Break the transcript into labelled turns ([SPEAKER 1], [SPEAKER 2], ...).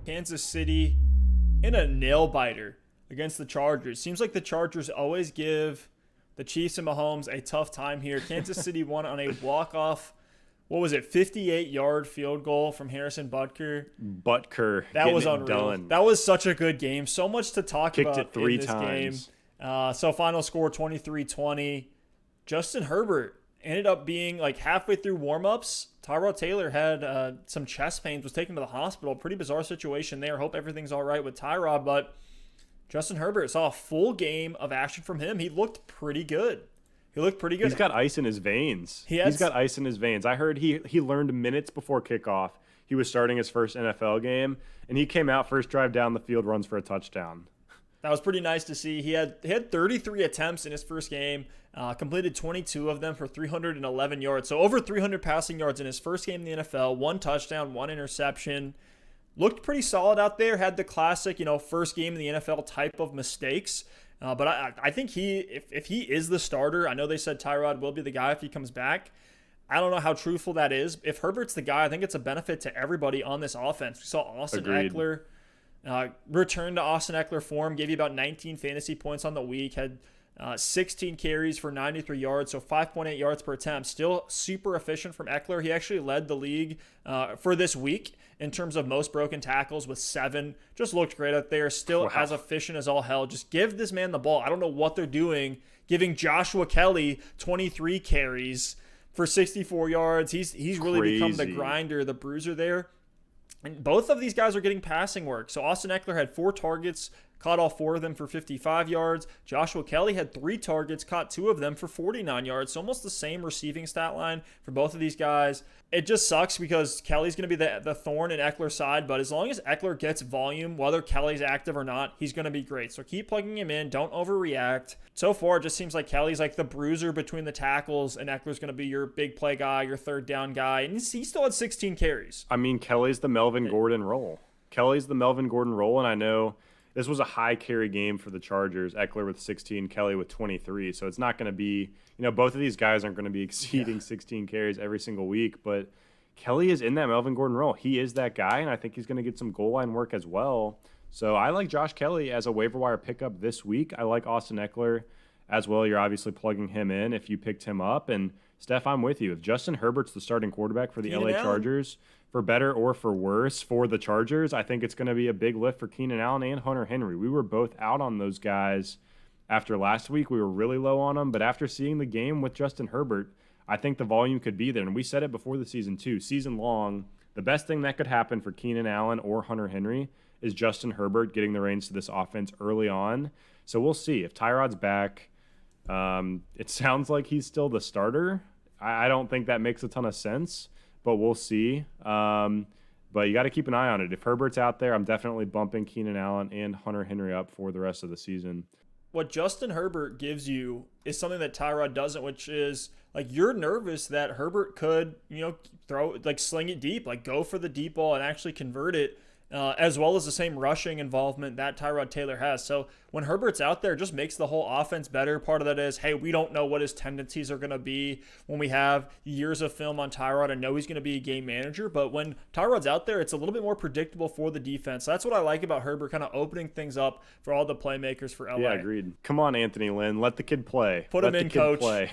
[SPEAKER 1] Kansas City in a nail-biter against the Chargers. Seems like the Chargers always give the Chiefs and Mahomes a tough time here. Kansas City won on a walk-off, 58-yard field goal from Harrison Butker.
[SPEAKER 2] That
[SPEAKER 1] was unreal.
[SPEAKER 2] Done.
[SPEAKER 1] That was such a good game. So much to talk
[SPEAKER 2] Kicked
[SPEAKER 1] about
[SPEAKER 2] it three
[SPEAKER 1] in this
[SPEAKER 2] times.
[SPEAKER 1] game. So final score 23-20. Justin Herbert ended up being like halfway through warm-ups. Tyrod Taylor had some chest pains, was taken to the hospital. Pretty bizarre situation there. Hope everything's all right with Tyrod, but Justin Herbert saw a full game of action from him. He looked pretty good.
[SPEAKER 2] He's got ice in his veins. He's got ice in his veins. I heard he learned minutes before kickoff. He was starting his first NFL game, and he came out first drive down the field, runs for a touchdown.
[SPEAKER 1] That was pretty nice to see. He had 33 attempts in his first game, completed 22 of them for 311 yards. So over 300 passing yards in his first game in the NFL, 1 touchdown, 1 interception. Looked pretty solid out there. Had the classic, first game in the NFL type of mistakes. But I think if he is the starter, I know they said Tyrod will be the guy if he comes back. I don't know how truthful that is. If Herbert's the guy, I think it's a benefit to everybody on this offense. We saw Austin Ekeler return to Austin Ekeler form, gave you about 19 fantasy points on the week, had 16 carries for 93 yards, so 5.8 yards per attempt. Still super efficient from Ekeler. He actually led the league for this week in terms of most broken tackles with 7. Just looked great out there. Still as efficient as all hell. Just give this man the ball. I don't know what they're doing, giving Joshua Kelley 23 carries for 64 yards. He's really become the grinder, the bruiser there. And both of these guys are getting passing work. So Austin Ekeler had 4 targets, caught all 4 of them for 55 yards. Joshua Kelley had 3 targets, caught 2 of them for 49 yards. So almost the same receiving stat line for both of these guys. It just sucks because Kelley's going to be the thorn in Ekeler's side. But as long as Ekeler gets volume, whether Kelley's active or not, he's going to be great. So keep plugging him in. Don't overreact. So far, it just seems like Kelley's like the bruiser between the tackles, and Ekeler's going to be your big play guy, your third down guy. And he still had 16 carries.
[SPEAKER 2] I mean, Kelley's the Melvin Gordon role. And I know this was a high carry game for the Chargers. Ekeler with 16, Kelley with 23. So it's not going to be, both of these guys aren't going to be exceeding 16 carries every single week. But Kelley is in that Melvin Gordon role. He is that guy, and I think he's going to get some goal line work as well. So I like Josh Kelley as a waiver wire pickup this week. I like Austin Ekeler as well. You're obviously plugging him in if you picked him up. And Steph, I'm with you. If Justin Herbert's the starting quarterback for the
[SPEAKER 1] Keenan
[SPEAKER 2] LA
[SPEAKER 1] Allen.
[SPEAKER 2] Chargers, for better or for worse for the Chargers, I think it's going to be a big lift for Keenan Allen and Hunter Henry. We were both out on those guys after last week. We were really low on them. But after seeing the game with Justin Herbert, I think the volume could be there. And we said it before the season too. Season long, the best thing that could happen for Keenan Allen or Hunter Henry is Justin Herbert getting the reins to this offense early on. So we'll see. If Tyrod's back, it sounds like he's still the starter. I don't think that makes a ton of sense, but we'll see. But you got to keep an eye on it. If Herbert's out there, I'm definitely bumping Keenan Allen and Hunter Henry up for the rest of the season.
[SPEAKER 1] What Justin Herbert gives you is something that Tyrod doesn't, which is like you're nervous that Herbert could, sling it deep, like go for the deep ball and actually convert it. As well as the same rushing involvement that Tyrod Taylor has. So when Herbert's out there, it just makes the whole offense better. Part of that is, hey, we don't know what his tendencies are going to be when we have years of film on Tyrod and know he's going to be a game manager. But when Tyrod's out there, it's a little bit more predictable for the defense. That's what I like about Herbert, kind of opening things up for all the playmakers for LA.
[SPEAKER 2] Yeah, agreed. Come on, Anthony Lynn. Let the kid play.
[SPEAKER 1] Put him in, coach.